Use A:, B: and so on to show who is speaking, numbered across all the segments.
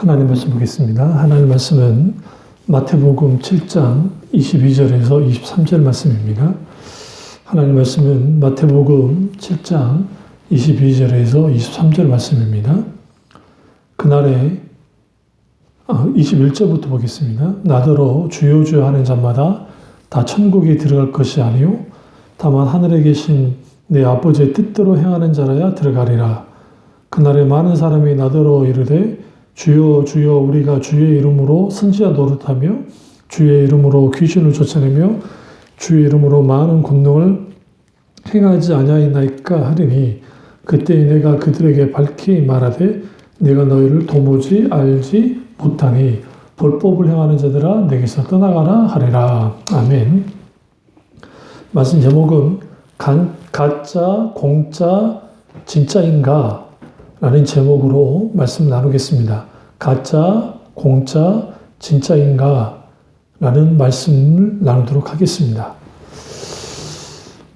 A: 하나님 말씀 보겠습니다. 하나님 말씀은 마태복음 7장 22절에서 23절 말씀입니다. 하나님 말씀은 마태복음 7장 22절에서 23절 말씀입니다. 그날에 21절부터 보겠습니다. 나더러 주여 주여 하는 자마다 다 천국에 들어갈 것이 아니요 다만 하늘에 계신 내 아버지의 뜻대로 행하는 자라야 들어가리라. 그날에 많은 사람이 나더러 이르되 주여 주여 우리가 주의 이름으로 선지자 노릇하며 주의 이름으로 귀신을 쫓아내며 주의 이름으로 많은 권능을 행하지 아니하였나이까 하리니 그때 내가 그들에게 밝히 말하되 내가 너희를 도무지 알지 못하니 불법을 행하는 자들아 내게서 떠나가라 하리라. 아멘. 말씀 제목은 가짜 공짜 진짜인가 라는 제목으로 말씀을 나누겠습니다. 가짜 공짜 진짜인가 라는 말씀을 나누도록 하겠습니다.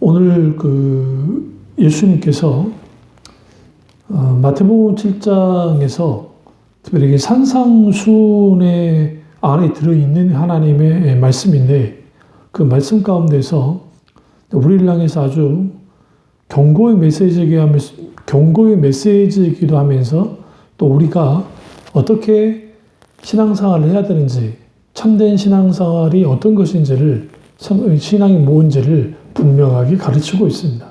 A: 오늘 예수님께서 마태복음 7장에서 특별히 산상수훈의 안에 들어있는 하나님의 말씀인데 그 말씀 가운데서 우리를 향해서 아주 경고의 메시지이기도 하면서 또 우리가 어떻게 신앙생활을 해야 되는지 참된 신앙생활이 어떤 것인지를 신앙이 뭔지를 분명하게 가르치고 있습니다.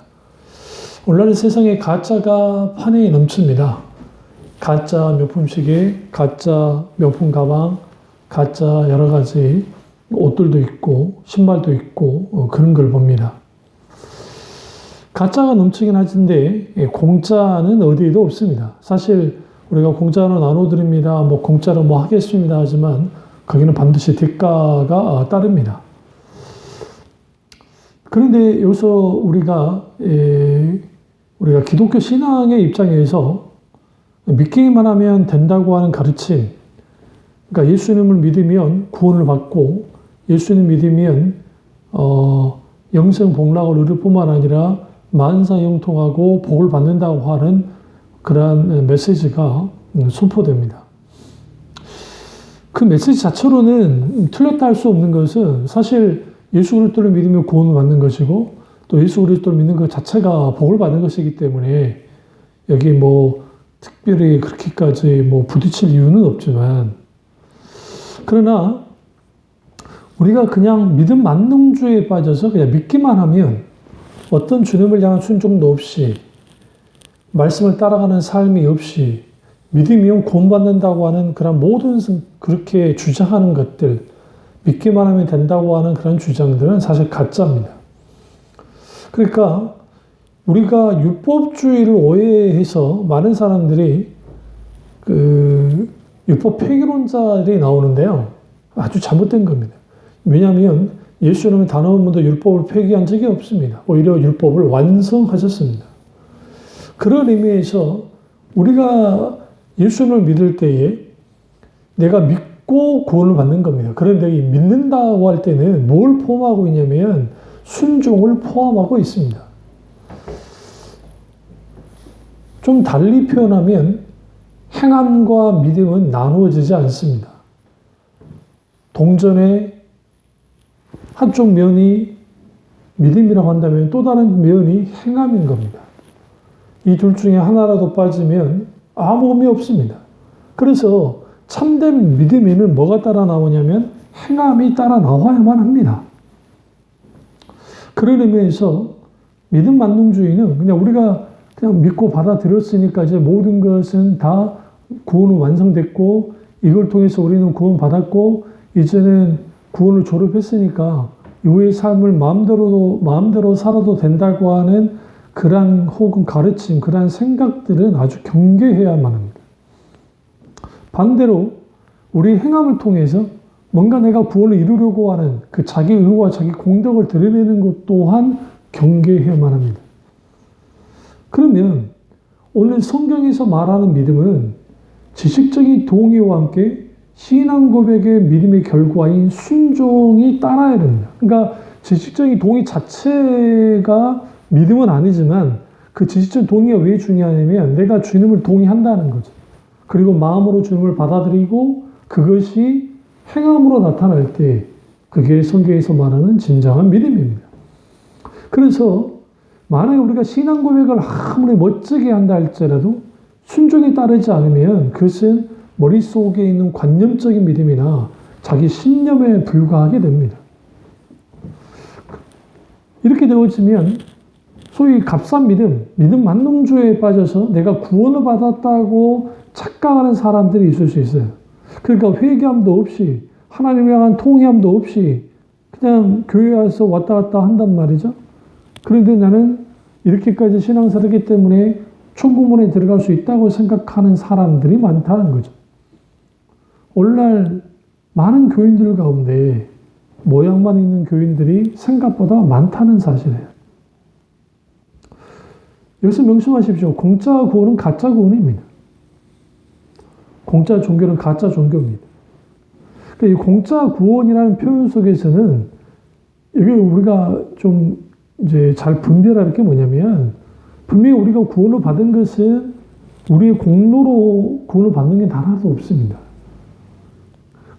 A: 오늘날 세상에 가짜가 판에 넘칩니다. 가짜 명품 시계, 가짜 명품 가방, 가짜 여러 가지 옷들도 있고 신발도 있고 그런 걸 봅니다. 가짜가 넘치긴 하는데 공짜는 어디에도 없습니다. 사실 우리가 공짜로 나눠드립니다. 공짜로 하겠습니다. 하지만 거기는 반드시 대가가 따릅니다. 그런데 여기서 우리가 기독교 신앙의 입장에서 믿기만 하면 된다고 하는 가르침, 그러니까 예수님을 믿으면 구원을 받고 예수님 믿으면 영생 복락을 누릴 뿐만 아니라 만사형통하고 복을 받는다고 하는 그러한 메시지가 선포됩니다. 그 메시지 자체로는 틀렸다 할 수 없는 것은 사실 예수 그리스도를 믿으면 구원을 받는 것이고 또 예수 그리스도를 믿는 것 자체가 복을 받는 것이기 때문에 여기 특별히 그렇게까지 부딪힐 이유는 없지만 그러나 우리가 그냥 믿음 만능주의에 빠져서 그냥 믿기만 하면 어떤 주님을 향한 순종도 없이 말씀을 따라가는 삶이 없이 믿으면 구원받는다고 하는 그런 모든 그렇게 주장하는 것들, 믿기만 하면 된다고 하는 그런 주장들은 사실 가짜입니다. 그러니까 우리가 율법주의를 오해해서 많은 사람들이 율법 폐기론자들이 나오는데요. 아주 잘못된 겁니다. 왜냐하면 예수님은 단 한 번도 율법을 폐기한 적이 없습니다. 오히려 율법을 완성하셨습니다. 그런 의미에서 우리가 예수님을 믿을 때에 내가 믿고 구원을 받는 겁니다. 그런데 이 믿는다고 할 때는 뭘 포함하고 있냐면 순종을 포함하고 있습니다. 좀 달리 표현하면 행함과 믿음은 나누어지지 않습니다. 동전의 한쪽 면이 믿음이라고 한다면 또 다른 면이 행함인 겁니다. 이 둘 중에 하나라도 빠지면 아무 의미 없습니다. 그래서 참된 믿음에는 뭐가 따라 나오냐면 행함이 따라 나와야만 합니다. 그런 의미에서 믿음 만능주의는 그냥 우리가 그냥 믿고 받아들였으니까 이제 모든 것은 다 구원은 완성됐고 이걸 통해서 우리는 구원 받았고 이제는 구원을 졸업했으니까 이후의 삶을 마음대로 살아도 된다고 하는 그러한 혹은 가르침, 그러한 생각들은 아주 경계해야만 합니다. 반대로 우리 행함을 통해서 뭔가 내가 구원을 이루려고 하는 그 자기 의와 자기 공덕을 드러내는 것 또한 경계해야만 합니다. 그러면 오늘 성경에서 말하는 믿음은 지식적인 동의와 함께 신앙 고백의 믿음의 결과인 순종이 따라야 됩니다. 그러니까 지식적인 동의 자체가 믿음은 아니지만 그 지식적 동의가 왜 중요하냐면 내가 주님을 동의한다는 거죠. 그리고 마음으로 주님을 받아들이고 그것이 행함으로 나타날 때 그게 성경에서 말하는 진정한 믿음입니다. 그래서 만약에 우리가 신앙 고백을 아무리 멋지게 한다 할지라도 순종에 따르지 않으면 그것은 머릿속에 있는 관념적인 믿음이나 자기 신념에 불과하게 됩니다. 이렇게 되어지면 소위 값싼 믿음 만능주의에 빠져서 내가 구원을 받았다고 착각하는 사람들이 있을 수 있어요. 그러니까 회개함도 없이 하나님을 향한 통회함도 없이 그냥 교회 와서 왔다 갔다 한단 말이죠. 그런데 나는 이렇게까지 신앙사르기 때문에 천국문에 들어갈 수 있다고 생각하는 사람들이 많다는 거죠. 오늘날 많은 교인들 가운데 모양만 있는 교인들이 생각보다 많다는 사실이에요. 여기서 명심하십시오. 공짜 구원은 가짜 구원입니다. 공짜 종교는 가짜 종교입니다. 이 공짜 구원이라는 표현 속에서는 여기 우리가 좀 이제 잘 분별할 게 뭐냐면 분명히 우리가 구원을 받은 것은 우리의 공로로 구원을 받는 게 하나도 없습니다.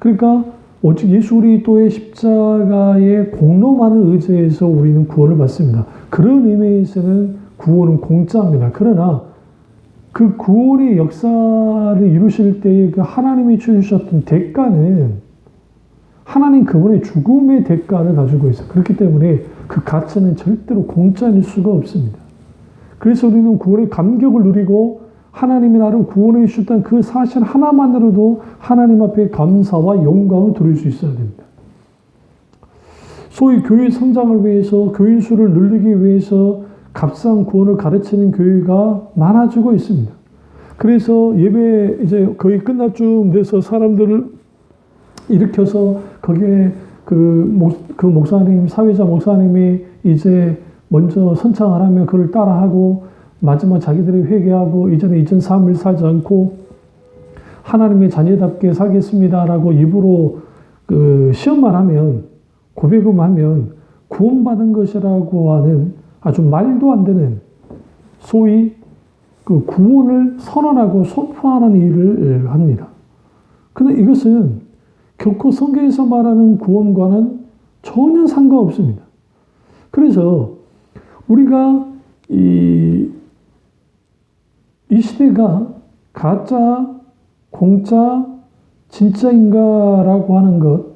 A: 그러니까 오직 예수 그리스도의 십자가의 공로만을 의지해서 우리는 구원을 받습니다. 그런 의미에서는 구원은 공짜입니다. 그러나 그 구원의 역사를 이루실 때에 그 하나님이 주셨던 대가는 하나님 그분의 죽음의 대가를 가지고 있어요. 그렇기 때문에 그 가치는 절대로 공짜일 수가 없습니다. 그래서 우리는 구원의 감격을 누리고 하나님이 나를 구원해 주셨다는 그 사실 하나만으로도 하나님 앞에 감사와 영광을 드릴 수 있어야 됩니다. 소위 교회 성장을 위해서 교인 수를 늘리기 위해서 값싼 구원을 가르치는 교회가 많아지고 있습니다. 그래서 예배 이제 거의 끝날 쯤 돼서 사람들을 일으켜서 거기에 그 목사님, 사회자 목사님이 이제 먼저 선창을 하면 그걸 따라하고 마지막 자기들이 회개하고 이전에 이전 삶을 살지 않고 하나님의 자녀답게 살겠습니다라고 입으로 그 시험만 하면 고백만 하면 구원받은 것이라고 하는 아주 말도 안 되는 소위 그 구원을 선언하고 선포하는 일을 합니다. 그런데 이것은 결코 성경에서 말하는 구원과는 전혀 상관없습니다. 그래서 우리가 이 시대가 가짜, 공짜, 진짜인가라고 하는 것,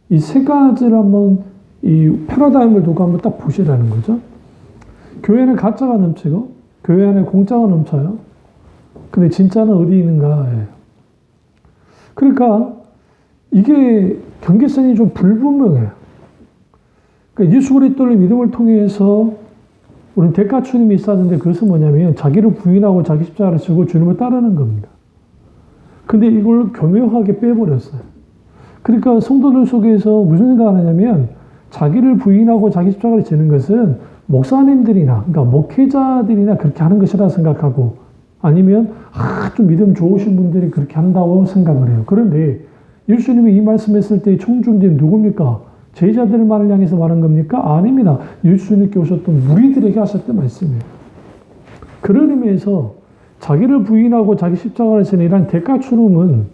A: 이 세 가지를 한번 이 패러다임을 두고 한번 딱 보시라는 거죠. 교회는 가짜가 넘치고 교회 안에 공짜가 넘쳐요. 근데 진짜는 어디 있는가? 그러니까 이게 경계선이 좀 불분명해요. 그러니까 예수 그리스도를 믿음을 통해서 우리는 대가추님이 있었는데 그것은 뭐냐면 자기를 부인하고 자기 십자가를 지고 주님을 따르는 겁니다. 근데 이걸 교묘하게 빼버렸어요. 그러니까 성도들 속에서 무슨 생각을 하냐면 자기를 부인하고 자기 십자가를 지는 것은 목사님들이나 그러니까 목회자들이나 그렇게 하는 것이라 생각하고 아니면 좀 믿음 좋으신 분들이 그렇게 한다고 생각을 해요. 그런데 예수님이 이 말씀했을 때 청중들이 누굽니까? 제자들만을 향해서 말한 겁니까? 아닙니다. 예수님께 오셨던 무리들에게 하셨던 말씀이에요. 그런 의미에서 자기를 부인하고 자기 십자가를 지는 이런 대가추름은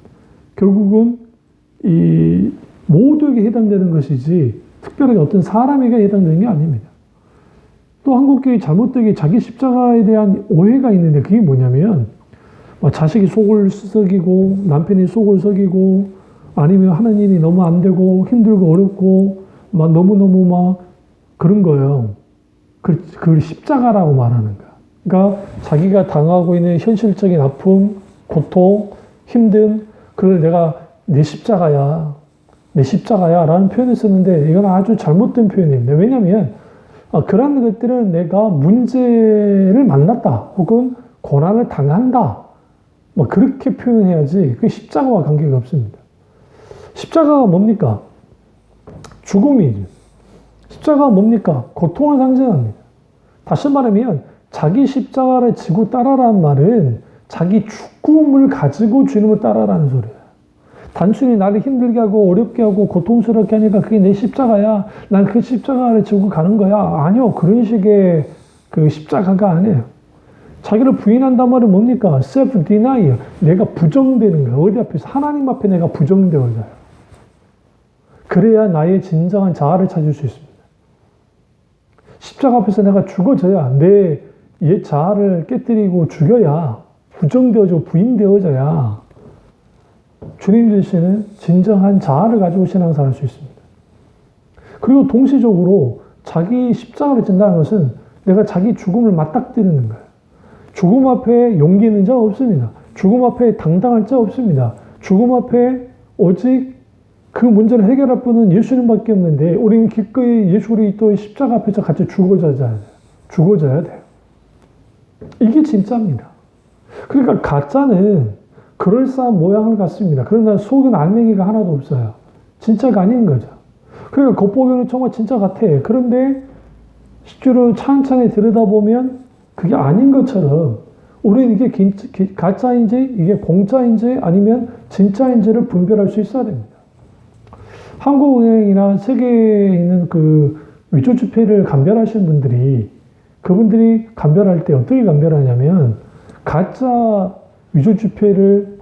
A: 결국은 이 모두에게 해당되는 것이지 특별하게 어떤 사람에게 해당되는 게 아닙니다. 또 한국교회 잘못되게 자기 십자가에 대한 오해가 있는데 그게 뭐냐면 자식이 속을 썩이고 남편이 속을 썩이고 아니면 하는 일이 너무 안 되고 힘들고 어렵고 막 너무너무 막 그런 거예요. 그걸 십자가라고 말하는 거야. 그러니까 자기가 당하고 있는 현실적인 아픔, 고통, 힘듦 그걸 내가 내 십자가야 라는 표현을 쓰는데 이건 아주 잘못된 표현입니다. 왜냐하면 그런 것들은 내가 문제를 만났다 혹은 고난을 당한다 뭐 그렇게 표현해야지 그 십자가와 관계가 없습니다. 십자가가 뭡니까? 죽음이죠. 십자가가 뭡니까? 고통을 상징합니다. 다시 말하면 자기 십자가를 지고 따라라는 말은 자기 죽음을 가지고 주님을 따라라는 소리예요. 단순히 나를 힘들게 하고 어렵게 하고 고통스럽게 하니까 그게 내 십자가야. 난 그 십자가를 지고 가는 거야. 아니요. 그런 식의 그 십자가가 아니에요. 자기를 부인한단 말은 뭡니까? self-denial. 내가 부정되는 거야. 어디 앞에서? 하나님 앞에 내가 부정되어져요. 그래야 나의 진정한 자아를 찾을 수 있습니다. 십자가 앞에서 내가 죽어져야, 내 옛 자아를 깨뜨리고 죽여야, 부정되어지고 부인되어져야 주님 되시는 진정한 자아를 가지고 신앙생활을 할 수 있습니다. 그리고 동시적으로 자기 십자가를 진다는 것은 내가 자기 죽음을 맞닥뜨리는 거예요. 죽음 앞에 용기 있는 자가 없습니다. 죽음 앞에 당당할 자가 없습니다. 죽음 앞에 오직 그 문제를 해결할 분은 예수님밖에 없는데 우리는 기꺼이 예수 그리스도의 십자가 앞에서 같이 죽어져야 돼요. 죽어져야 돼요. 이게 진짜입니다. 그러니까 가짜는 그럴싸한 모양을 갖습니다. 그러나 속은 알맹이가 하나도 없어요. 진짜가 아닌 거죠. 그러니까 겉보기에는 정말 진짜 같아. 그런데 실제로 찬찬히 들여다보면 그게 아닌 것처럼 우리는 이게 가짜인지 이게 공짜인지 아니면 진짜인지를 분별할 수 있어야 됩니다. 한국은행이나 세계에 있는 그 위조지폐를 감별하시는 분들이 그분들이 감별할 때 어떻게 감별하냐면 가짜 위조지폐를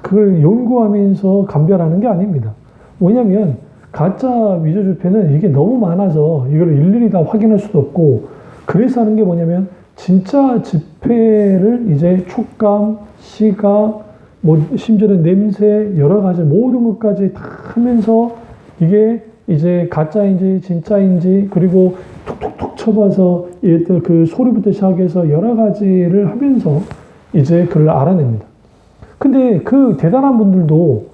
A: 그걸 연구하면서 감별하는 게 아닙니다. 뭐냐면 가짜 위조지폐는 이게 너무 많아서 이걸 일일이 다 확인할 수도 없고 그래서 하는 게 뭐냐면 진짜 지폐를 이제 촉감, 시각, 뭐 심지어는 냄새 여러 가지 모든 것까지 다 하면서 이게 이제 가짜인지 진짜인지 그리고 톡톡톡 쳐봐서 그 소리부터 시작해서 여러 가지를 하면서 이제 그걸 알아냅니다. 근데 그 대단한 분들도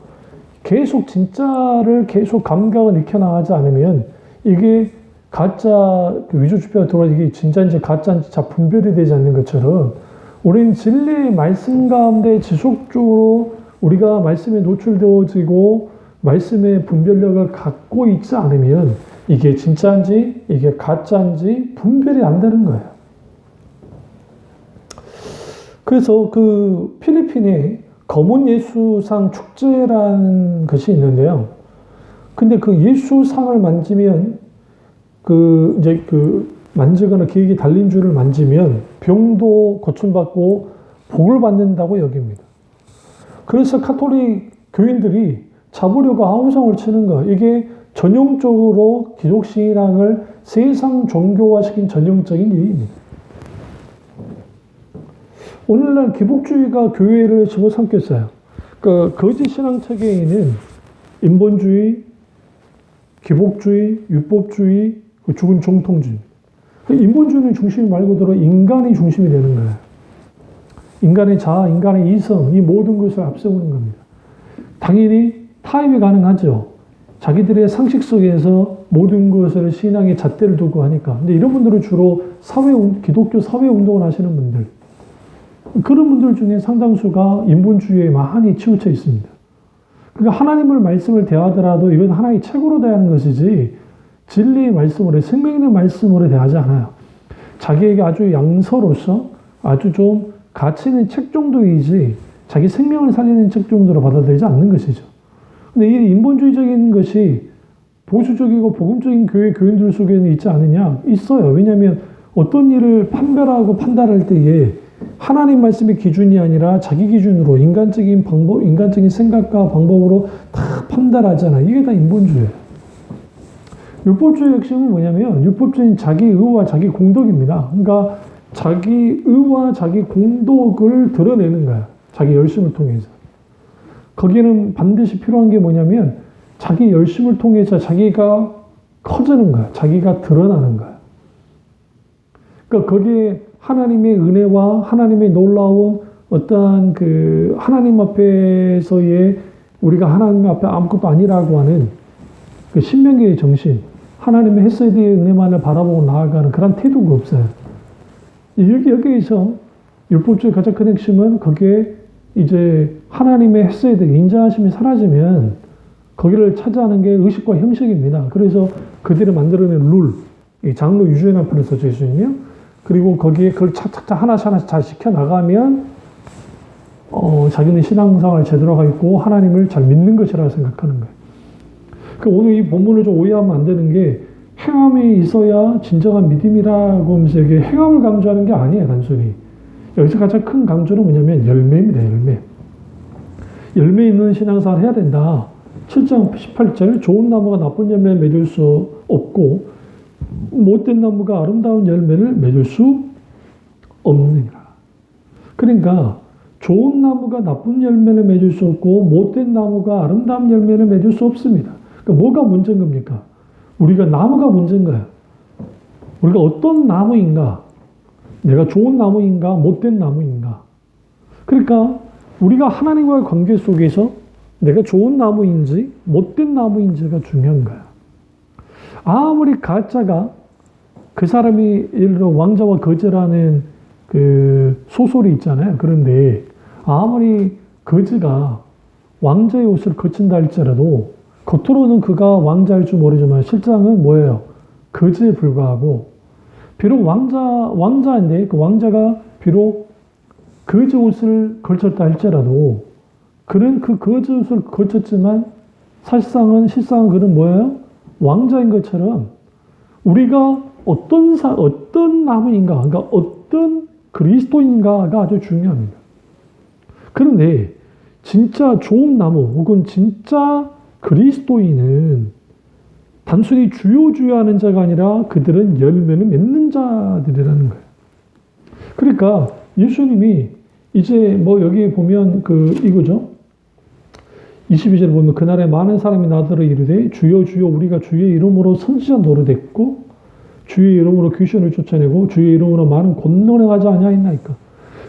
A: 계속 진짜를 계속 감각을 익혀나가지 않으면 이게 가짜 위조지폐가 들어와 이게 진짜인지 가짜인지 잘 분별이 되지 않는 것처럼 우리는 진리의 말씀 가운데 지속적으로 우리가 말씀에 노출되어지고 말씀의 분별력을 갖고 있지 않으면 이게 진짜인지 이게 가짜인지 분별이 안 되는 거예요. 그래서 그 필리핀에 검은 예수상 축제라는 것이 있는데요. 근데 그 예수상을 만지면 이제 만지거나 기억이 달린 줄을 만지면 병도 고침받고 복을 받는다고 여깁니다. 그래서 카톨릭 교인들이 잡으려고 아우성을 치는 거. 이게 전형적으로 기독신앙을 세상 종교화시킨 전형적인 일입니다. 오늘날 기복주의가 교회를 집어삼켰어요. 그 거짓 신앙 체계에는 인본주의, 기복주의, 율법주의, 죽은 정통주의. 인본주의는 중심이 말 그대로 인간이 중심이 되는 거예요. 인간의 자아, 인간의 이성, 이 모든 것을 앞세우는 겁니다. 당연히 타협이 가능하죠. 자기들의 상식 속에서 모든 것을 신앙의 잣대를 두고 하니까. 근데 이런 분들은 주로 기독교 사회운동을 하시는 분들. 그런 분들 중에 상당수가 인본주의에 많이 치우쳐 있습니다. 그러니까 하나님을 말씀을 대하더라도 이건 하나의 책으로 대하는 것이지 진리의 말씀으로 생명 있는 말씀으로 대하지 않아요. 자기에게 아주 양서로서 아주 좀 가치 있는 책 정도이지 자기 생명을 살리는 책 정도로 받아들이지 않는 것이죠. 근데 이 인본주의적인 것이 보수적이고 복음적인 교회 교인들 속에는 있지 않느냐? 있어요. 왜냐하면 어떤 일을 판별하고 판단할 때에 하나님 말씀의 기준이 아니라 자기 기준으로 인간적인 방법, 인간적인 생각과 방법으로 다 판단하잖아요. 이게 다 인본주의예요. 율법주의 핵심은 뭐냐면 율법주의는 자기 의와 자기 공덕입니다. 그러니까 자기 의와 자기 공덕을 드러내는 거야. 자기 열심을 통해서. 거기에는 반드시 필요한 게 뭐냐면 자기 열심을 통해서 자기가 커지는 거야. 자기가 드러나는 거야. 그러니까 거기에 하나님의 은혜와 하나님의 놀라운 어떠한 그 하나님 앞에서의 우리가 하나님 앞에 아무것도 아니라고 하는 그 신명기의 정신, 하나님의 헤세드의 은혜만을 바라보고 나아가는 그런 태도가 없어요. 여기에서 율법주의 가장 큰 핵심은 거기에 이제 하나님의 헤세드, 인자하심이 사라지면 거기를 차지하는 게 의식과 형식입니다. 그래서 그들이 만들어낸 룰, 이 장로 유죄나편에 써져 있으며 그리고 거기에 그걸 착착착 하나씩 잘 지켜나가면 자기는 신앙생활을 제대로 하고 있고 하나님을 잘 믿는 것이라고 생각하는 거예요. 그러니까 오늘 이 본문을 좀 오해하면 안 되는 게 행함이 있어야 진정한 믿음이라고 하면서 이게 행함을 강조하는 게 아니에요, 단순히. 여기서 가장 큰 강조는 뭐냐면 열매입니다. 열매. 열매 있는 신앙생활 해야 된다. 7장 18절 좋은 나무가 나쁜 열매를 맺을 수 없고 못된 나무가 아름다운 열매를 맺을 수 없느니라. 그러니까 좋은 나무가 나쁜 열매를 맺을 수 없고 못된 나무가 아름다운 열매를 맺을 수 없습니다. 그러니까 뭐가 문제인 겁니까? 우리가 나무가 문제인 거예요. 우리가 어떤 나무인가? 내가 좋은 나무인가? 못된 나무인가? 그러니까 우리가 하나님과의 관계 속에서 내가 좋은 나무인지 못된 나무인지가 중요한 거야. 아무리 가짜가 그 사람이 예를 들어 왕자와 거지라는 그 소설이 있잖아요. 그런데 아무리 거지가 왕자의 옷을 거친다 할지라도 겉으로는 그가 왕자일 줄 모르지만 실상은 뭐예요? 거지에 불과하고 비록 왕자인데 그 왕자가 비록 거지 옷을 걸쳤다 할지라도 그는 그 거지 옷을 걸쳤지만 실상은 그는 뭐예요? 왕자인 것처럼 우리가 어떤 나무인가, 그러니까 어떤 그리스도인가가 아주 중요합니다. 그런데 진짜 좋은 나무 혹은 진짜 그리스도인은 단순히 주요 하는 자가 아니라 그들은 열매를 맺는 자들이라는 거예요. 그러니까 예수님이 이제 뭐 여기 보면 이거죠. 22절에 보면 그날에 많은 사람이 나더러 이르되 주여 주여 우리가 주의 이름으로 선지자 노릇했고 주의 이름으로 귀신을 쫓아내고 주의 이름으로 많은 권능을 행하지 아니하였나이까.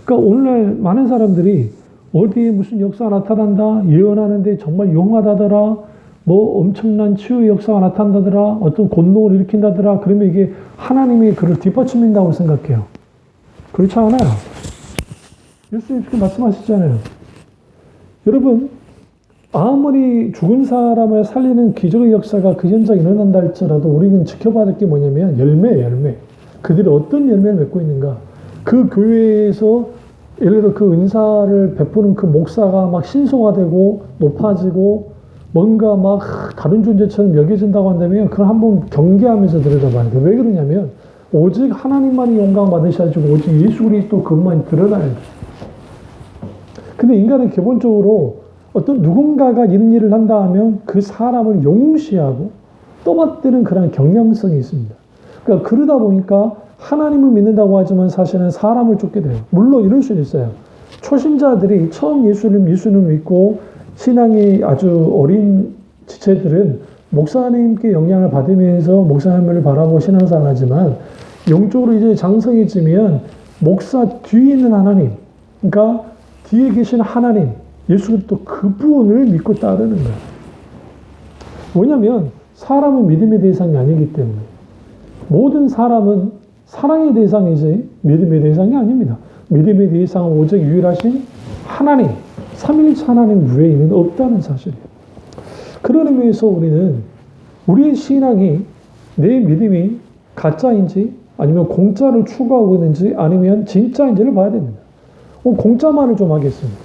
A: 그러니까 오늘날 많은 사람들이 어디에 무슨 역사가 나타난다 예언하는데 정말 용하다더라 뭐 엄청난 치유의 역사가 나타난다더라 어떤 권능을 일으킨다더라 그러면 이게 하나님이 그를 뒷받침한다고 생각해요. 그렇지 않아요. 예수님 그렇게 말씀하시잖아요. 여러분 아무리 죽은 사람을 살리는 기적의 역사가 그 현장에 일어난다 할지라도 우리는 지켜봐야 될 게 뭐냐면 열매. 그들이 어떤 열매를 맺고 있는가. 그 교회에서 예를 들어 그 은사를 베푸는 그 목사가 막 신성화되고 높아지고 뭔가 막 다른 존재처럼 여겨진다고 한다면 그걸 한번 경계하면서 들여다봐야 돼요. 왜 그러냐면 오직 하나님만이 영광 받으셔야지 오직 예수 그리스도 그것만 드러나야 돼요. 근데 인간은 기본적으로 어떤 누군가가 이런 일을 한다 하면 그 사람을 용시하고 떠받드는 그런 경향성이 있습니다. 그러니까 그러다 보니까 하나님을 믿는다고 하지만 사실은 사람을 쫓게 돼요. 물론 이럴 수는 있어요. 초신자들이 처음 예수님을 믿고 신앙이 아주 어린 지체들은 목사님께 영향을 받으면서 목사님을 바라보고 신앙생활을 하지만 영적으로 이제 장성해지면 목사 뒤에 있는 하나님, 그러니까 뒤에 계신 하나님, 예수 그리스도 그분을 믿고 따르는 거예요. 왜냐하면 사람은 믿음의 대상이 아니기 때문에 모든 사람은 사랑의 대상이지 믿음의 대상이 아닙니다. 믿음의 대상은 오직 유일하신 하나님, 삼위일체 하나님 외에는 없다는 사실이에요. 그런 의미에서 우리는 우리의 신앙이 내 믿음이 가짜인지 아니면 공짜를 추구하고 있는지 아니면 진짜인지를 봐야 됩니다. 공짜만을 좀 하겠습니다.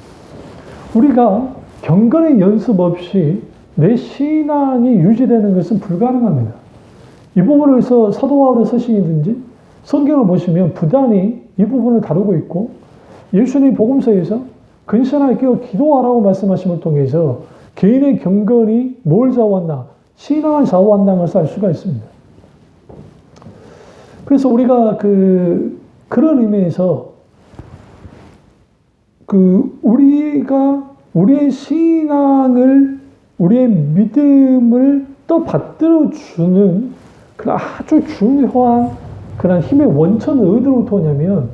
A: 우리가 경건의 연습 없이 내 신앙이 유지되는 것은 불가능합니다. 이 부분을 위해서 사도 바울의 서신이든지 성경을 보시면 부단히 이 부분을 다루고 있고 예수님 복음서에서 근신하게 깨어 기도하라고 말씀하심을 통해서 개인의 경건이 뭘 좌우한다? 신앙을 좌우한다는 것을 알 수가 있습니다. 그래서 우리가 그런 의미에서 우리가 우리의 신앙을 우리의 믿음을 또 받들어주는 그런 아주 중요한 그런 힘의 원천은 어디로부터 오냐면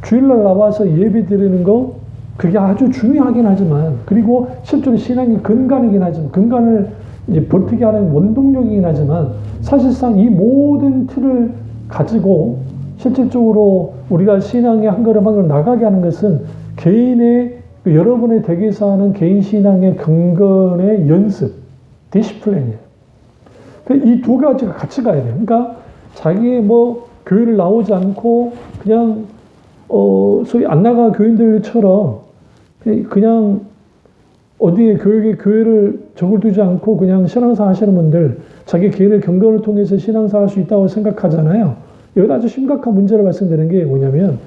A: 주일날 나와서 예배 드리는 거 그게 아주 중요하긴 하지만 그리고 실제로 신앙의 근간이긴 하지만 근간을 이제 버티게 하는 원동력이긴 하지만 사실상 이 모든 틀을 가지고 실질적으로 우리가 신앙의 한 걸음 한 걸음 나가게 하는 것은 개인의 여러분의 댁에서 하는 개인 신앙의 경건의 연습, 디시플린이에요. 이 두 가지가 같이 가야 돼요. 그러니까 자기의 교회를 나오지 않고 그냥 소위 안 나가 교인들처럼 그냥 어디에 교회를 적을 두지 않고 그냥 신앙생활 하시는 분들 자기 개인의 경건을 통해서 신앙생활 할 수 있다고 생각하잖아요. 여기 아주 심각한 문제를 말씀드리는 게 뭐냐면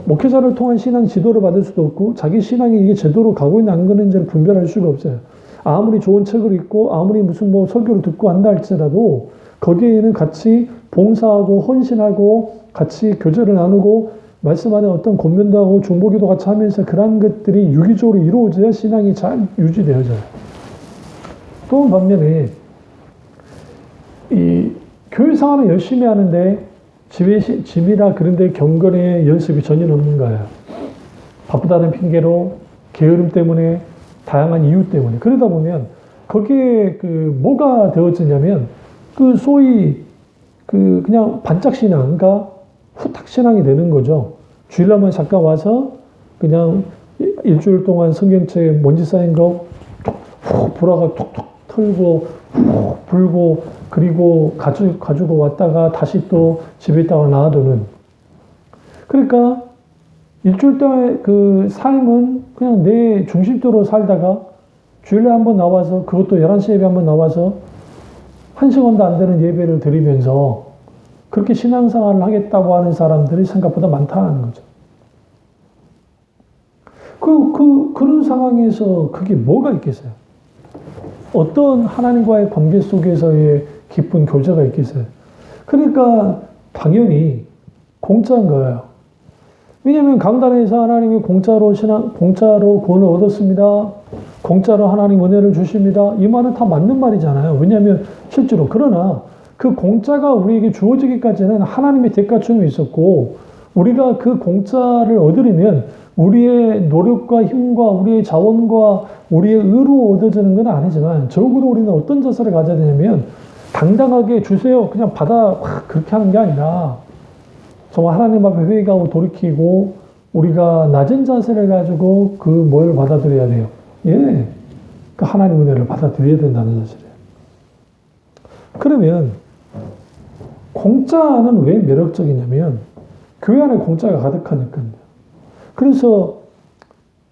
A: 목회자를 통한 신앙 지도를 받을 수도 없고 자기 신앙이 이게 제대로 가고 있는 안 가는지를 분별할 수가 없어요. 아무리 좋은 책을 읽고 아무리 무슨 뭐 설교를 듣고 한다 할지라도 거기에는 같이 봉사하고 헌신하고 같이 교제를 나누고 말씀 안에 어떤 권면도 하고 중보기도 같이 하면서 그런 것들이 유기적으로 이루어져야 신앙이 잘 유지되어져요. 또 반면에 이 교회 생활을 열심히 하는데 집이나 그런 데 경건의 연습이 전혀 없는 거예요. 바쁘다는 핑계로 게으름 때문에 다양한 이유 때문에 그러다 보면 거기에 그 뭐가 되어지냐면 그 소위 그 그냥 반짝 신앙, 그러니까 후딱 신앙이 되는 거죠. 주일날만 잠깐 와서 그냥 일주일 동안 성경책 먼지 쌓인 거 불화가 톡톡 털고 훅 불고 그리고 가지고 왔다가 다시 또 집에 있다가 놔두는. 그러니까 일주일 동안 그 삶은 그냥 내 중심대로 살다가 주일에 한번 나와서 그것도 11시 예배 한번 나와서 1시간도 안 되는 예배를 드리면서 그렇게 신앙생활을 하겠다고 하는 사람들이 생각보다 많다는 거죠. 그런 상황에서 그게 뭐가 있겠어요? 어떤 하나님과의 관계 속에서의 깊은 교제가 있겠어요? 그러니까 당연히 공짜인 거예요. 왜냐하면 강단에서 하나님이 공짜로 구원을 얻었습니다. 공짜로 하나님 은혜를 주십니다. 이 말은 다 맞는 말이잖아요. 왜냐하면 실제로 그러나 그 공짜가 우리에게 주어지기까지는 하나님의 대가춤이 있었고 우리가 그 공짜를 얻으려면 우리의 노력과 힘과 우리의 자원과 우리의 의로 얻어지는 건 아니지만 적어도 우리는 어떤 자세를 가져야 되냐면 당당하게 주세요. 그냥 받아 그렇게 하는 게 아니라 정말 하나님 앞에 회개하고 돌이키고 우리가 낮은 자세를 가지고 그 뭘 받아들여야 돼요. 예, 그 하나님 은혜를 받아들여야 된다는 사실이에요. 그러면 공짜는 왜 매력적이냐면 교회 안에 공짜가 가득하니까요. 그래서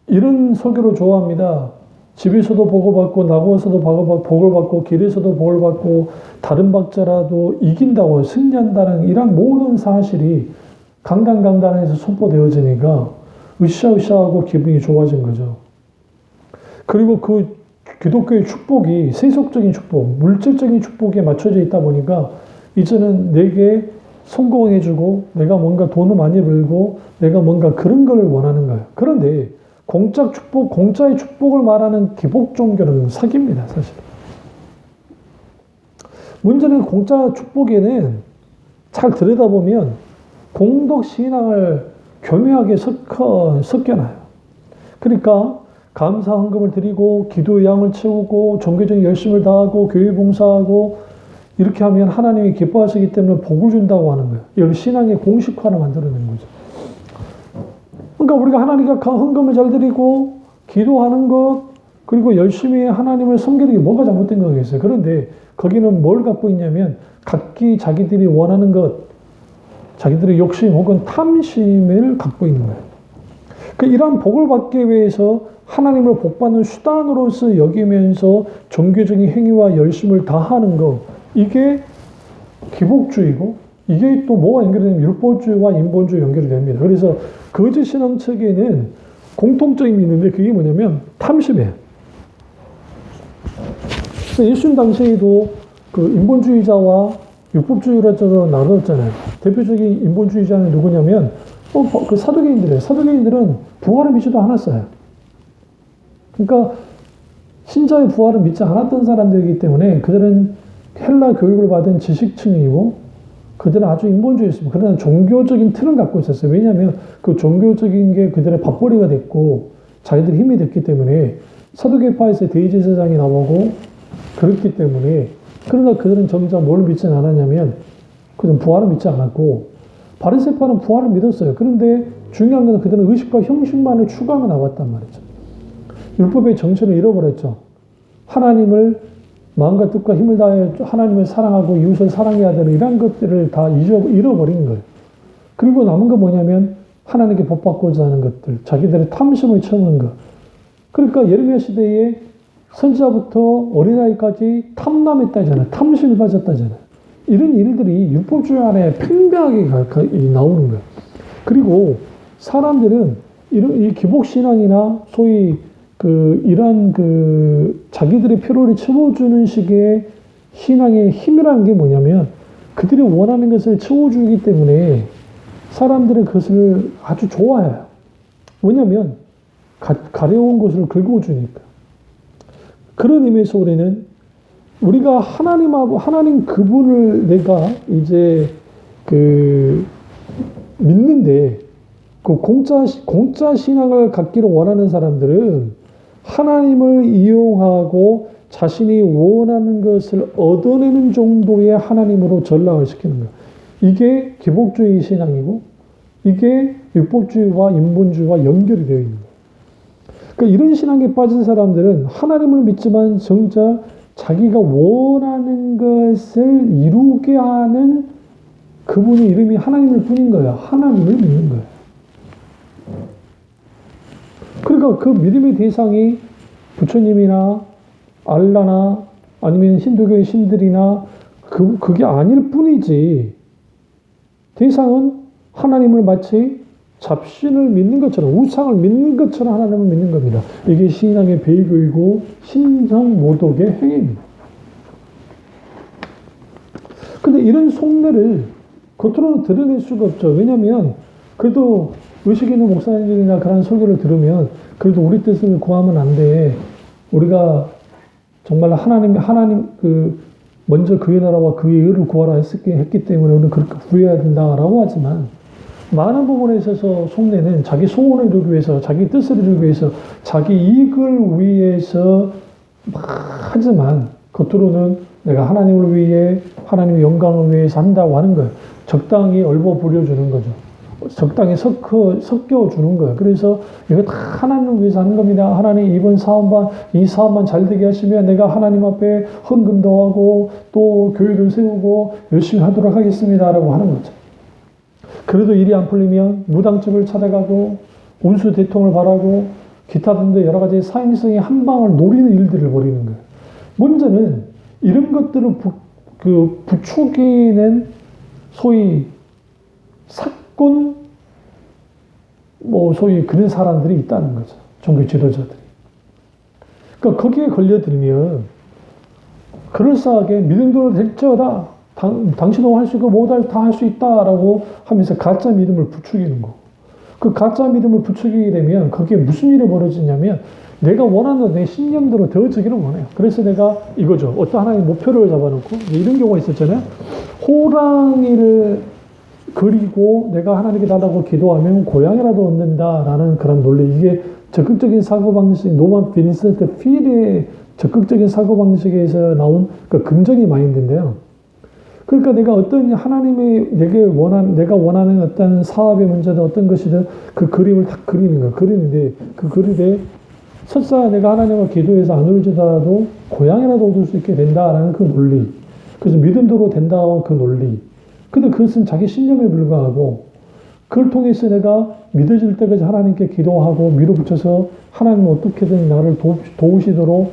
A: 이런 설교를 좋아합니다. 집에서도 복을 받고 나고서도 복을 받고 길에서도 복을 받고 다른 박자라도 이긴다고 승리한다는 이런 모든 사실이 강단에서 선포되어지니까 으쌰으쌰하고 기분이 좋아진 거죠. 그리고 그 기독교의 축복이 세속적인 축복, 물질적인 축복에 맞춰져 있다 보니까 이제는 내게 성공해주고 내가 뭔가 돈을 많이 벌고 내가 뭔가 그런 걸 원하는 거예요. 그런데 공짜의 축복을 말하는 기복 종교는 사기입니다, 사실. 문제는 공짜 축복에는 잘 들여다보면 공덕 신앙을 교묘하게 섞여놔요. 그러니까 감사 헌금을 드리고 기도의 양을 채우고 종교적인 열심을 다하고 교회 봉사하고 이렇게 하면 하나님이 기뻐하시기 때문에 복을 준다고 하는 거예요. 이걸 신앙의 공식화를 만들어낸 거죠. 그러니까 우리가 하나님과 헌금을 잘 드리고 기도하는 것 그리고 열심히 하나님을 섬기는 게 뭐가 잘못된 거겠어요. 그런데 거기는 뭘 갖고 있냐면 각기 자기들이 원하는 것, 자기들의 욕심 혹은 탐심을 갖고 있는 거예요. 그러니까 이러한 복을 받기 위해서 하나님을 복받는 수단으로서 여기면서 종교적인 행위와 열심을 다하는 것, 이게 기복주의고 이게 또 뭐가 연결되면 율법주의와 인본주의 연결이 됩니다. 그래서 거짓 신앙 측에는 공통점이 있는데 그게 뭐냐면 탐심이에요. 예수님 당시에도 그 인본주의자와 율법주의자로 나눴잖아요. 대표적인 인본주의자는 누구냐면 그 사두개인들이에요. 사두개인들은 부활을 믿지도 않았어요. 그러니까 신자의 부활을 믿지 않았던 사람들이기 때문에 그들은 헬라 교육을 받은 지식층이고 그들은 아주 인본주의였습니다. 그러나 종교적인 틀은 갖고 있었어요. 왜냐하면 그 종교적인 게 그들의 밥벌이가 됐고 자기들이 힘이 됐기 때문에 사두개파에서 대제사장이 나오고 그렇기 때문에 그러나 그들은 점점 뭘 믿지는 않았냐면 그들은 부활을 믿지 않았고 바리새파는 부활을 믿었어요. 그런데 중요한 것은 그들은 의식과 형식만을 추구하며 나왔단 말이죠. 율법의 정신을 잃어버렸죠. 하나님을 마음과 뜻과 힘을 다해 하나님을 사랑하고 이웃을 사랑해야 되는 이런 것들을 다 잃어버린 거예요. 그리고 남은 건 뭐냐면 하나님께 복받고자 하는 것들, 자기들의 탐심을 채우는 것. 그러니까 예레미야 시대에 선지자부터 어린아이까지 탐남했다잖아요. 탐심에 빠졌다잖아요. 이런 일들이 율법주의 안에 팽배하게 나오는 거예요. 그리고 사람들은 이 기복신앙이나 소위 이런 자기들의 필요를 채워주는 식의 신앙의 힘이라는 게 뭐냐면 그들이 원하는 것을 채워주기 때문에 사람들은 그것을 아주 좋아해요. 왜냐하면 가려운 것을 긁어주니까. 그런 의미에서 우리가 하나님 그분을 내가 이제 믿는데 공짜 신앙을 갖기를 원하는 사람들은 하나님을 이용하고 자신이 원하는 것을 얻어내는 정도의 하나님으로 전락을 시키는 거예요. 이게 기복주의 신앙이고 이게 율법주의와 인본주의와 연결이 되어 있는 거예요. 그러니까 이런 신앙에 빠진 사람들은 하나님을 믿지만 정작 자기가 원하는 것을 이루게 하는 그분의 이름이 하나님일 뿐인 거예요. 하나님을 믿는 거예요. 그러니까 그 믿음의 대상이 부처님이나 알라나 아니면 힌두교의 신들이나 그게 아닐 뿐이지 대상은 하나님을 마치 잡신을 믿는 것처럼 우상을 믿는 것처럼 하나님을 믿는 겁니다. 이게 신앙의 배교이고 신성모독의 행위입니다. 근데 이런 속내를 겉으로는 드러낼 수가 없죠. 왜냐하면 그래도 의식 있는 목사님들이나 그런 설교를 들으면 그래도 우리 뜻을 구하면 안 돼. 우리가 정말 하나님 먼저 그의 나라와 그의 의를 구하라 했기 때문에 우리는 그렇게 구해야 된다라고 하지만 많은 부분에 있어서 속내는 자기 소원을 이루기 위해서 자기 뜻을 이루기 위해서 자기 이익을 위해서 하지만 겉으로는 내가 하나님을 위해 하나님의 영광을 위해서 한다고 하는 거예요. 적당히 얼버 부려주는 거죠. 적당히 섞여주는 거예요. 그래서 이거 다 하나님을 위해서 하는 겁니다. 하나님 이 사업만 잘 되게 하시면 내가 하나님 앞에 헌금도 하고 또 교회를 세우고 열심히 하도록 하겠습니다. 라고 하는 거죠. 그래도 일이 안 풀리면 무당집을 찾아가고 운수 대통을 바라고 기타 등등 여러 가지 사행성의 한 방을 노리는 일들을 벌이는 거예요. 먼저는 이런 것들을 부추기는 소위 사건 소위 그런 사람들이 있다는 거죠. 종교 지도자들이. 그러니까 거기에 걸려들면 그럴싸하게 믿음대로 될지어다. 당신도 할 수 있고 모두 다 할 수 있다라고 하면서 가짜 믿음을 부추기는 거. 그 가짜 믿음을 부추기게 되면 거기에 무슨 일이 벌어지냐면 내가 원하는 내 신념대로 되어지기를 원해요. 그래서 내가 이거죠. 어떤 하나의 목표를 잡아놓고 이런 경우가 있었잖아요. 호랑이를 그리고 내가 하나님께 달라고 기도하면 고양이라도 얻는다라는 그런 논리. 이게 적극적인 사고방식, 노만 비니센트 필의 적극적인 사고방식에서 나온 그 긍정의 마인드인데요. 그러니까 내가 어떤 하나님이 내가 원하는 어떤 사업의 문제든 어떤 것이든 그 그림을 딱 그리는 거예요. 그리는데 그 그림에 설사 내가 하나님과 기도해서 안 이루어지더라도 고향이라도 얻을 수 있게 된다라는 그 논리. 그래서 믿음대로 된다는 그 논리. 근데 그것은 자기 신념에 불과하고 그걸 통해서 내가 믿어질 때까지 하나님께 기도하고 밀어붙여서 하나님은 어떻게든 나를 도우시도록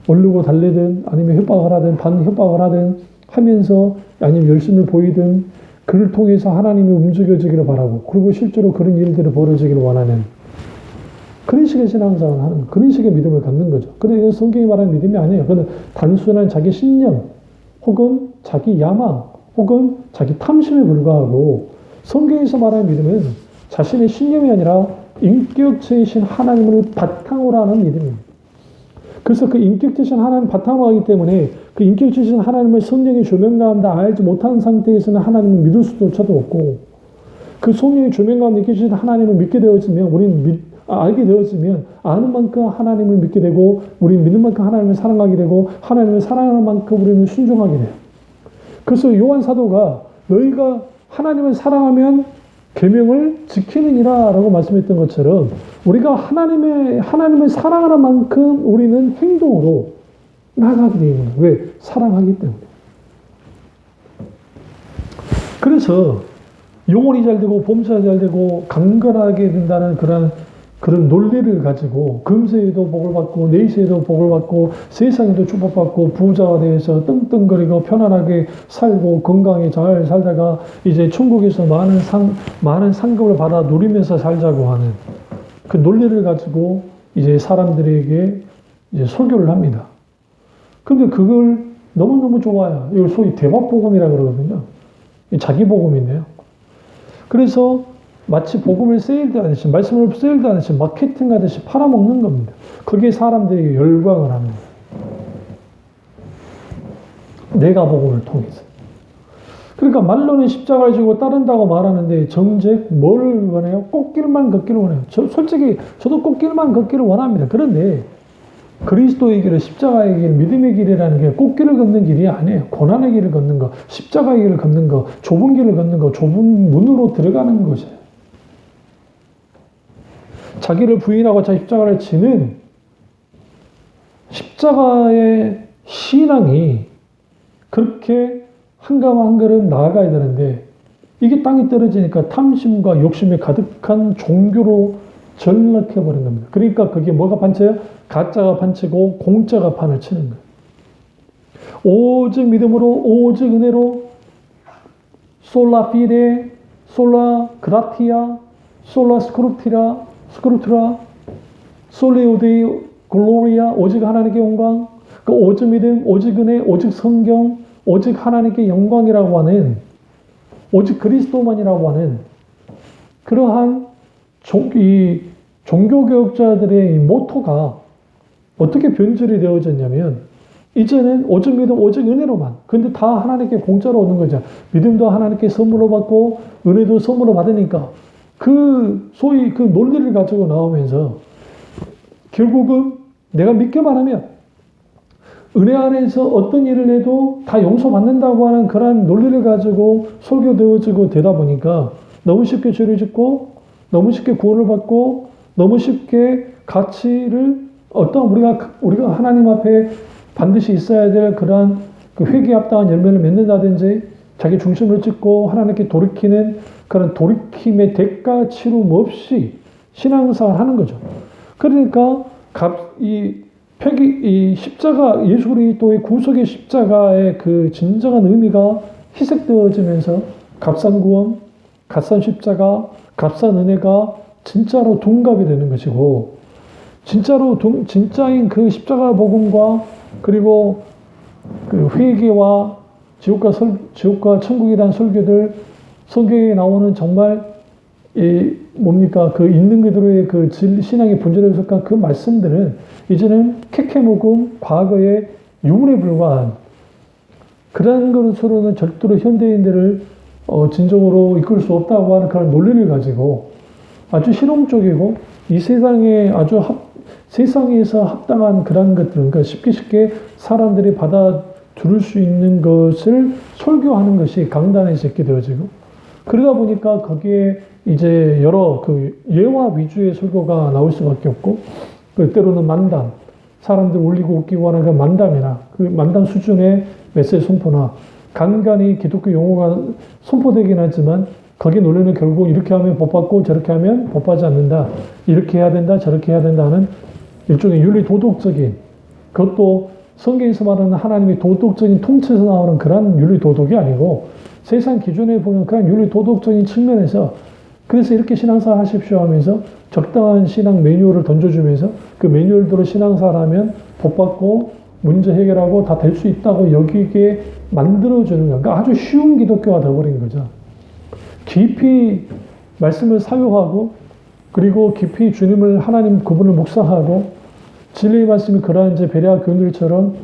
A: 얼르고 달래든 아니면 협박을 하든 반협박을 하든 하면서 아니면 열심을 보이든 그를 통해서 하나님이 움직여지기를 바라고 그리고 실제로 그런 일들이 벌어지기를 원하는 그런 식의 신앙생활을 하는 거예요. 그런 식의 믿음을 갖는 거죠. 그런데 성경이 말하는 믿음이 아니에요. 그건 단순한 자기 신념 혹은 자기 야망 혹은 자기 탐심에 불과하고 성경에서 말하는 믿음은 자신의 신념이 아니라 인격체이신 하나님을 바탕으로 하는 믿음입니다. 그래서 그 인격체이신 하나님을 바탕으로 하기 때문에 그 인격체이신 하나님을 성령의 조명 가운데 알지 못하는 상태에서는 하나님을 믿을 수조차도 없고 그 성령의 조명 가운데 인격체이신 하나님을 믿게 되어지면 우리는 알게 되어지면 아는 만큼 하나님을 믿게 되고 우리는 믿는 만큼 하나님을 사랑하게 되고 하나님을 사랑하는 만큼 우리는 순종하게 돼요. 그래서 요한 사도가 너희가 하나님을 사랑하면 계명을 지키느니라 라고 말씀했던 것처럼 우리가 하나님을 사랑하는 만큼 우리는 행동으로 나가게 되는 거예요. 왜? 사랑하기 때문에. 그래서 영혼이 잘 되고 범사가 잘 되고 강건하게 된다는 그런 그런 논리를 가지고 금세에도 복을 받고 내세에도 복을 받고 세상에도 축복받고 부자가 되어서 떵떵거리고 편안하게 살고 건강히 잘 살다가 이제 천국에서 많은 상급을 받아 누리면서 살자고 하는 그 논리를 가지고 이제 사람들에게 이제 설교를 합니다. 근데 그걸 너무너무 좋아요. 이걸 소위 대박복음이라 그러거든요. 자기 복음인데요. 그래서 마치 복음을 세일드하듯이, 말씀을 세일드하듯이, 마케팅하듯이 팔아먹는 겁니다. 그게 사람들이 열광을 합니다. 내가 복음을 통해서. 그러니까 말로는 십자가를 지고 따른다고 말하는데 정작 뭘 원해요? 꽃길만 걷기를 원해요. 솔직히 저도 꽃길만 걷기를 원합니다. 그런데 그리스도의 길을, 십자가의 길, 믿음의 길이라는 게 꽃길을 걷는 길이 아니에요. 고난의 길을 걷는 거, 십자가의 길을 걷는 거, 좁은 길을 걷는 거, 좁은 문으로 들어가는 것이에요. 자기를 부인하고 자기 십자가를 지는 십자가의 신앙이 그렇게 한 걸음 한 걸음 나아가야 되는데 이게 땅에 떨어지니까 탐심과 욕심이 가득한 종교로 전락해버린 겁니다. 그러니까 그게 뭐가 판쳐요? 가짜가 판치고 공짜가 판을 치는 거예요. 오직 믿음으로, 오직 은혜로, 솔라 피데, 솔라 그라티아, 솔라 스크루트라, 솔레오데이 글로리아, 오직 하나님께 영광, 그 오직 믿음, 오직 은혜, 오직 성경, 오직 하나님께 영광이라고 하는, 오직 그리스도만이라고 하는 그러한 이 종교개혁자들의 이 모토가 어떻게 변질이 되어졌냐면 이제는 오직 믿음, 오직 은혜로만. 근데 다 하나님께 공짜로 오는 거죠. 믿음도 하나님께 선물로 받고 은혜도 선물로 받으니까 그 소위 그 논리를 가지고 나오면서 결국은 내가 믿기만 하면 은혜 안에서 어떤 일을 해도 다 용서받는다고 하는 그런 논리를 가지고 설교되어지고 되다 보니까 너무 쉽게 죄를 짓고 너무 쉽게 구원을 받고 너무 쉽게 가치를 어떤 우리가 하나님 앞에 반드시 있어야 될 그러한 그 회개에 합당한 열매를 맺는다든지 자기 중심을 찍고 하나님께 돌이키는 그런 돌이킴의 대가 치름 없이 신앙생활을 하는 거죠. 그러니까 이 십자가, 예수 그리스도의 구속의 십자가의 그 진정한 의미가 희색되어지면서 값싼 구원, 값싼 십자가, 값싼 은혜가 진짜로 둔갑이 되는 것이고, 진짜인 그 십자가 복음과 그리고 그 회개와 지옥과 천국이라는 설교들, 성경에 나오는 정말 그 있는 그대로의 그 신앙의 본질에 속한 그 말씀들은 이제는 캐캐묵은 과거의 유물에 불과한 그런 것으로는 절대로 현대인들을 진정으로 이끌 수 없다고 하는 그런 논리를 가지고 아주 실용적이고 이 세상에 세상에서 합당한 그런 것들, 그러니까 쉽게 사람들이 받아들일 수 있는 것을 설교하는 것이 강단에서 있게 되어지고 그러다 보니까 거기에 이제 여러 그 예화 위주의 설교가 나올 수밖에 없고 때로는 만담, 사람들 울리고 웃기고 하는 그 만담이나 그 만담 수준의 메시지 선포나 간간히 기독교 용어가 선포되긴 하지만 거기에 논리는 결국 이렇게 하면 복받고 저렇게 하면 복받지 않는다. 이렇게 해야 된다, 저렇게 해야 된다 하는 일종의 윤리 도덕적인 그것도 성경에서 말하는 하나님의 도덕적인 통치에서 나오는 그런 윤리 도덕이 아니고 세상 기준에 보면 그런 윤리 도덕적인 측면에서 그래서 이렇게 신앙생활 하십시오 하면서 적당한 신앙 매뉴얼을 던져주면서 그 매뉴얼대로 신앙생활 하면 복받고 문제 해결하고 다 될 수 있다고 여기게 만들어주는 거야. 그러니까 아주 쉬운 기독교가 되어버린 거죠. 깊이 말씀을 사유하고 그리고 깊이 주님을 하나님 그분을 묵상하고 진리의 말씀이 그러한 이제 베레아 교인들처럼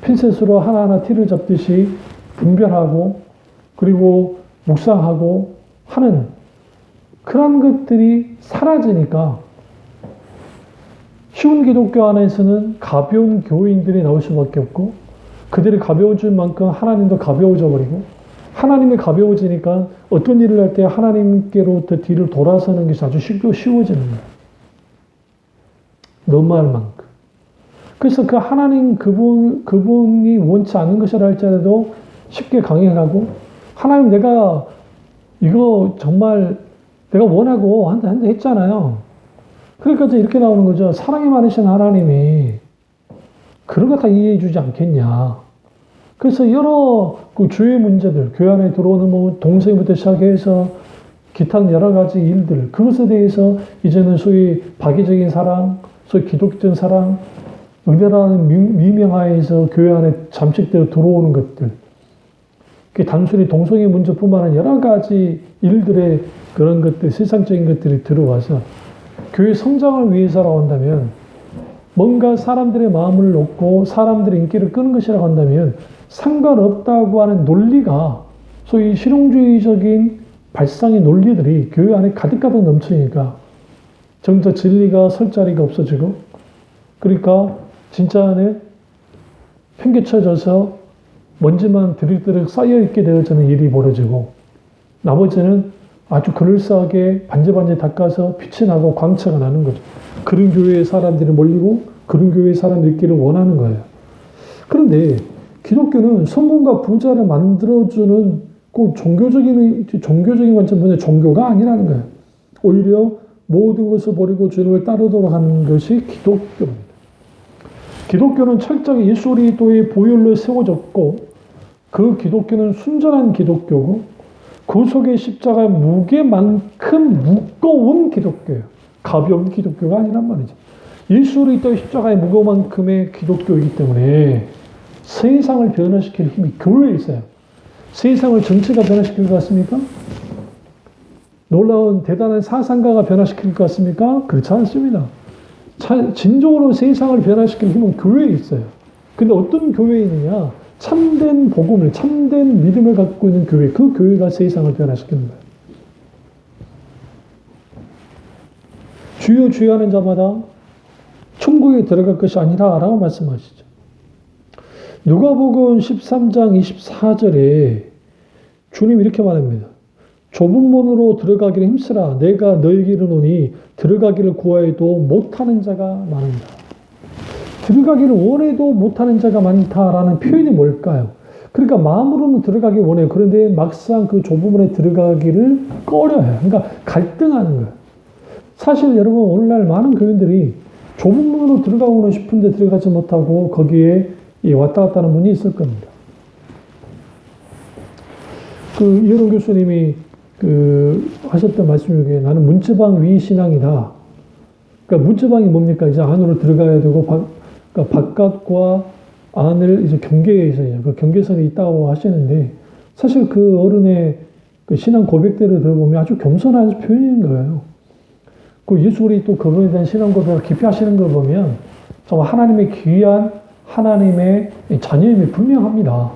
A: 핀셋으로 하나하나 티를 잡듯이 분별하고 그리고 묵상하고 하는 그런 것들이 사라지니까 쉬운 기독교 안에서는 가벼운 교인들이 나올 수밖에 없고 그들이 가벼워질 만큼 하나님도 가벼워져 버리고 하나님이 가벼워지니까 어떤 일을 할 때 하나님께로부터 뒤를 돌아서는 것이 아주 쉬워지는 거예요. 너무할 만큼. 그래서 그 하나님 그분이 원치 않는 것이라 할지라도 쉽게 강행하고 하나님 내가 이거 정말 내가 원하고 한다 했잖아요. 그러니까 이제 이렇게 나오는 거죠. 사랑이 많으신 하나님이 그런 거 다 이해해 주지 않겠냐. 그래서 여러 그 주의 문제들, 교회 안에 들어오는 뭐 동성애부터 시작해서 기타 여러 가지 일들, 그것에 대해서 이제는 소위 박의적인 사랑, 소위 기독적인 사랑, 은혜라는 미명하에서 교회 안에 잠식되어 들어오는 것들, 그게 단순히 동성애 문제뿐만 아니라 여러 가지 일들의 그런 것들, 세상적인 것들이 들어와서 교회 성장을 위해서라고 한다면, 뭔가 사람들의 마음을 놓고 사람들의 인기를 끄는 것이라고 한다면 상관없다고 하는 논리가, 소위 실용주의적인 발상의 논리들이 교회 안에 가득가득 넘치니까 정작 진리가 설 자리가 없어지고, 그러니까 진짜 안에 팽개쳐져서 먼지만 드륵드륵 쌓여있게 되어지는 일이 벌어지고, 나머지는 아주 그럴싸하게 반지반지 닦아서 빛이 나고 광채가 나는 거죠. 그런 교회에 사람들이 몰리고 그런 교회에 사람들이 있기를 원하는 거예요. 그런데 기독교는 성공과 부자를 만들어주는 그 종교적인 관점에서 종교가 아니라는 거예요. 오히려 모든 것을 버리고 주님을 따르도록 하는 것이 기독교입니다. 기독교는 철저하게 예수 그리스도의 보혈로 세워졌고, 그 기독교는 순전한 기독교고, 그 속에 십자가의 무게만큼 무거운 기독교예요. 가벼운 기독교가 아니란 말이죠. 예수 그리스도의 십자가의 무거움만큼의 기독교이기 때문에 세상을 변화시킬 힘이 교회에 있어요. 세상을 전체가 변화시킬 것 같습니까? 놀라운 대단한 사상가가 변화시킬 것 같습니까? 그렇지 않습니다. 진정으로 세상을 변화시킬 힘은 교회에 있어요. 근데 어떤 교회에 있느냐? 참된 복음을, 참된 믿음을 갖고 있는 교회, 그 교회가 세상을 변화시키는 거예요. 주여 주여 하는 자마다 천국에 들어갈 것이 아니라 라고 말씀하시죠. 누가복음 13장 24절에 주님이 이렇게 말합니다. 좁은 문으로 들어가기를 힘쓰라. 내가 너에게 이르노니 들어가기를 구하여도 못하는 자가 많은다. 들어가기를 원해도 못하는 자가 많다라는 표현이 뭘까요? 그러니까 마음으로는 들어가기 원해요. 그런데 막상 그 좁은 문에 들어가기를 꺼려해요. 그러니까 갈등하는 거예요. 사실 여러분, 오늘날 많은 교인들이 좁은 문으로 들어가고는 싶은데 들어가지 못하고 거기에 왔다 갔다 하는 분이 있을 겁니다. 이현웅 교수님이 하셨던 말씀 중에 나는 문지방 위 신앙이다. 그러니까 문지방이 뭡니까? 이제 안으로 들어가야 되고, 그러니까 바깥과 안을 이제 경계에서, 그 경계선이 있다고 하시는데, 사실 그 어른의 그 신앙 고백들을 들어보면 아주 겸손한 표현인 거예요. 그 예수 그리스도 그거에 대한 신앙 고백을 깊이 하시는 걸 보면 정말 하나님의 귀한 하나님의 자녀임이 분명합니다.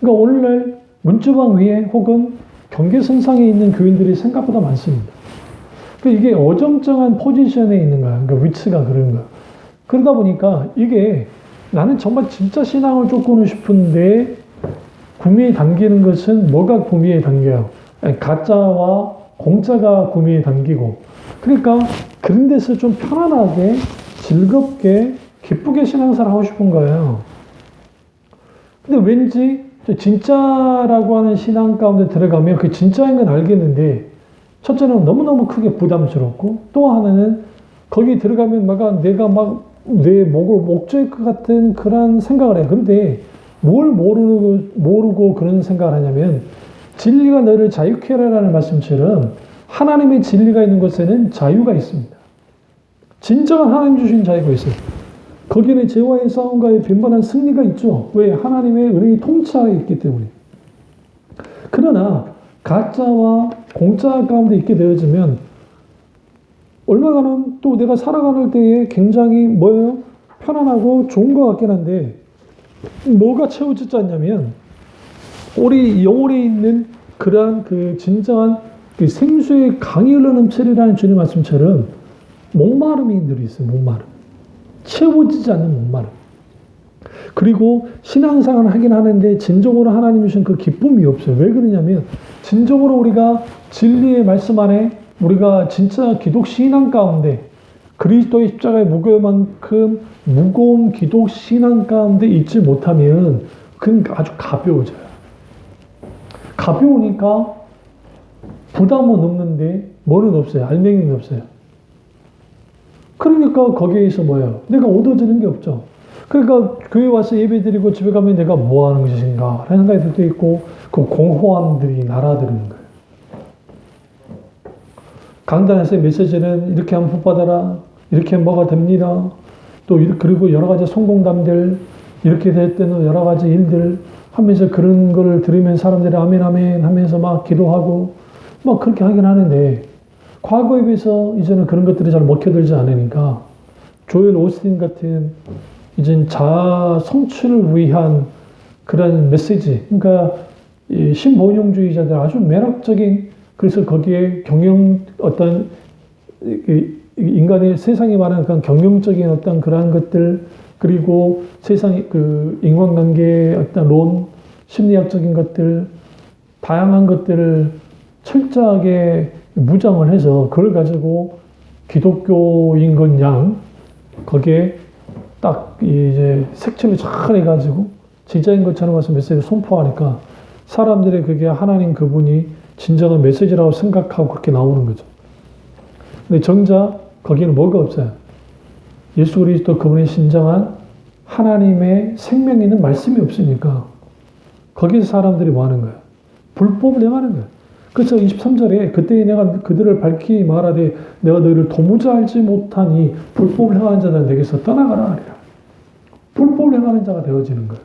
A: 그러니까 오늘날 문지방 위에 혹은 경계선상에 있는 교인들이 생각보다 많습니다. 그러니까 이게 어정쩡한 포지션에 있는 거야. 그러니까 위치가 그런 거야. 그러다 보니까 이게 나는 정말 진짜 신앙을 쫓고는 싶은데 구미에 담기는 것은 뭐가 구미에 담겨요? 가짜와 공짜가 구미에 담기고, 그러니까 그런 데서 좀 편안하게 즐겁게 기쁘게 신앙생활 하고 싶은 거예요. 근데 왠지 진짜라고 하는 신앙 가운데 들어가면 그 진짜인 건 알겠는데, 첫째는 너무너무 크게 부담스럽고, 또 하나는 거기 들어가면 내가 내 목을 목조일 것 같은 그런 생각을 해요. 근데 뭘 모르고 그런 생각을 하냐면, 진리가 너를 자유케 하라는 말씀처럼 하나님의 진리가 있는 곳에는 자유가 있습니다. 진정한 하나님 주신 자유가 있어요. 거기는 죄와의 싸움과의 빈번한 승리가 있죠. 왜? 하나님의 은혜의 통치하에 있기 때문에. 그러나 가짜와 공짜 가운데 있게 되어지면 얼마간은 또 내가 살아가는 때에 굉장히 편안하고 좋은 것 같긴 한데, 뭐가 채워지지 않냐면 우리 영혼에 있는 그러한 그 진정한 그 생수의 강이 흘러넘치리라는 주님 말씀처럼 목마름이 늘 있어요. 목마름. 채워지지 않는 목마름. 그리고 신앙생활을 하긴 하는데 진정으로 하나님 주신 그 기쁨이 없어요. 왜 그러냐면 진정으로 우리가 진리의 말씀 안에 우리가 진짜 기독 신앙 가운데 그리스도의 십자가의 무게만큼 무거운 기독 신앙 가운데 있지 못하면 그건 아주 가벼워져요. 가벼우니까 부담은 없는데 뭐는 없어요. 알맹이는 없어요. 그러니까 거기에서 뭐예요? 내가 얻어지는 게 없죠. 그러니까 교회 와서 예배 드리고 집에 가면 내가 뭐 하는 것인가 하는 생각이 들 때 있고, 그 공허함들이 날아드는 거예요. 강단에서의 메시지는 이렇게 하면 복 받아라, 이렇게 하면 뭐가 됩니다. 또 그리고 여러 가지 성공담들, 이렇게 될 때는 여러 가지 일들 하면서 그런 걸 들으면 사람들이 아멘 아멘 하면서 막 기도하고 막 그렇게 하긴 하는데, 과거에 비해서 이제는 그런 것들이 잘 먹혀들지 않으니까 조엘 오스틴 같은 이제 자아 성취를 위한 그런 메시지, 그러니까 이 신본용주의자들 아주 매력적인, 그래서 거기에 어떤 인간의 세상에 말하는 그런 경영적인 어떤 그러한 것들, 그리고 세상의 그 인간관계의 어떤 론, 심리학적인 것들, 다양한 것들을 철저하게 무장을 해서 그걸 가지고 기독교인 건 양, 거기에 딱 이제 색칠을 잘 해가지고 진짜인 것처럼 와서 메시지를 선포하니까 사람들이 그게 하나님 그분이 진정한 메시지라고 생각하고 그렇게 나오는 거죠. 근데 정작 거기는 뭐가 없어요. 예수 그리스도 그분의 진정한 하나님의 생명 있는 말씀이 없으니까 거기서 사람들이 뭐 하는 거예요? 불법을 행하는 거예요. 그래서 23절에 그때 내가 그들을 밝히 말하되 내가 너희를 도무지 알지 못하니 불법을 행하는 자들은 내게서 떠나가라 하리라. 불법을 행하는 자가 되어지는 거예요.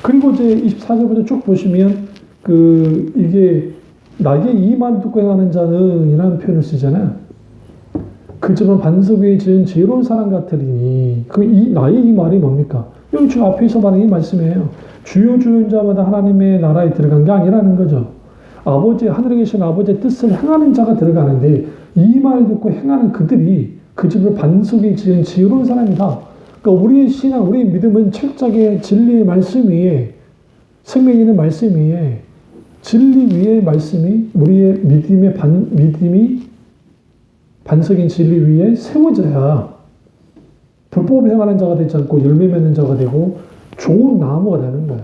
A: 그리고 이제 24절부터 쭉 보시면 이게 나에게 이 말을 듣고 행하는 자는 이라는 표현을 쓰잖아요. 그 집은 반석 위에 지은 지혜로운 사람 같으리니, 나의 이 말이 뭡니까? 여기 주 앞에서 말하는 이 말씀이에요. 주요 자마다 하나님의 나라에 들어간 게 아니라는 거죠. 하늘에 계신 아버지의 뜻을 행하는 자가 들어가는데, 이 말 듣고 행하는 그들이 그 집을 반석 위에 지은 지혜로운 사람이다. 그러니까 우리의 신앙, 우리의 믿음은 철저하게 진리의 말씀 위에, 생명 있는 말씀 위에, 진리 위에 말씀이 우리의 믿음이 반석인 진리 위에 세워져야 불법을 행하는 자가 되지 않고 열매 맺는 자가 되고 좋은 나무가 되는 거예요.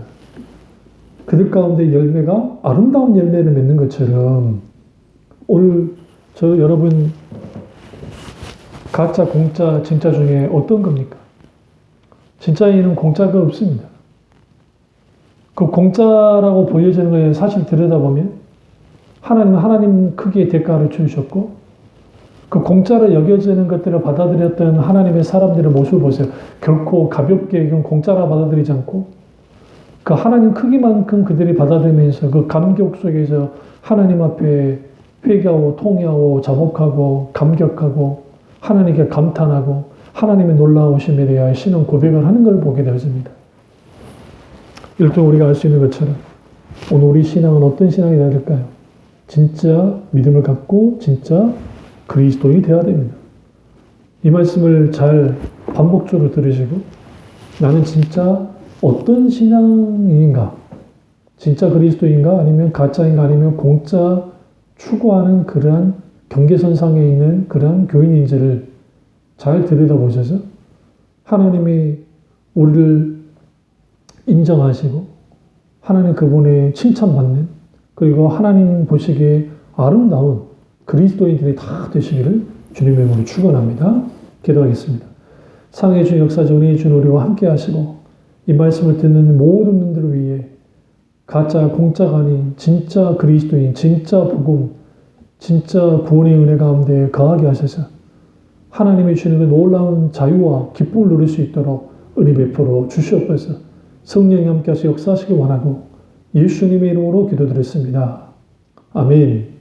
A: 그들 가운데 열매가 아름다운 열매를 맺는 것처럼, 오늘 여러분 가짜 공짜 진짜 중에 어떤 겁니까? 진짜에는 공짜가 없습니다. 그 공짜라고 보여지는 거에 사실 들여다보면 하나님은 하나님 크기의 대가를 주셨고, 그 공짜로 여겨지는 것들을 받아들였던 하나님의 사람들의 모습을 보세요. 결코 가볍게 이건 공짜라 받아들이지 않고 그 하나님 크기만큼 그들이 받아들이면서 그 감격 속에서 하나님 앞에 회개하고 통회하고 자복하고 감격하고 하나님께 감탄하고 하나님의 놀라우심에 대하여 신앙 고백을 하는 걸 보게 되었습니다. 이렇게 우리가 알 수 있는 것처럼 오늘 우리 신앙은 어떤 신앙이 되어야 될까요? 진짜 믿음을 갖고 진짜 그리스도인이 되어야 됩니다. 이 말씀을 잘 반복적으로 들으시고 나는 진짜 어떤 신앙인가? 진짜 그리스도인가? 아니면 가짜인가? 아니면 공짜 추구하는 그러한 경계선상에 있는 그러한 교인인지를 잘 들여다보셔서 하나님이 우리를 인정하시고 하나님 그분의 칭찬받는, 그리고 하나님 보시기에 아름다운 그리스도인들이 다 되시기를 주님의 이름으로 축원합니다. 기도하겠습니다. 상해 주 역사적 은혜의 주 우리와 함께 하시고 이 말씀을 듣는 모든 분들을 위해 가짜 공짜가 아닌 진짜 그리스도인, 진짜 복음, 진짜 구원의 은혜 가운데 거하게 하셔서 하나님이 주시는 그 놀라운 자유와 기쁨을 누릴 수 있도록 은혜 베풀어 주시옵소서. 성령이 함께 하시 역사하시기 원하고 예수님의 이름으로 기도드렸습니다. 아멘.